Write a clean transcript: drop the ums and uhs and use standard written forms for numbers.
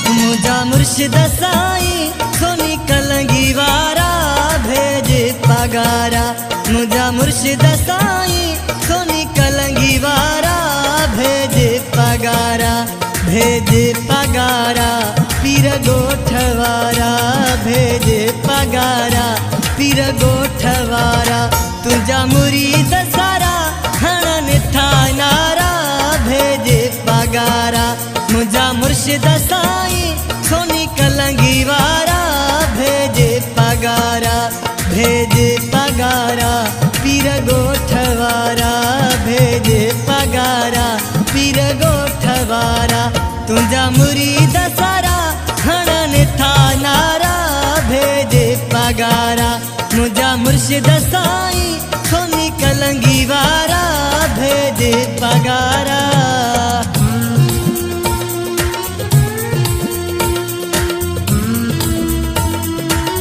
मुझा मुर्शिद साईं सोनी कलंगी वारा भेजे पगारा। मुझा मुर्शिद साईं सोनी कलंगी वारा भेजे पगारा। भेजे पगारा पीर गोठवारा भेजे पगारा पीर गोठवारा। तुझा मुरीद सारा हणन था नारा भेजे पगारा। मुझा मुर्शिद साईं सोनी कलंगी वारा भेजे पगारा। भेजे पगारा पीर गोठवारा भेजे पगारा पीर गोठवारा। तुझा मुरीद सारा हणन था नारा भेजे पगारा। मुझा मुर्शिद साईं सोनी कलंगी वारा भेजे पगारा।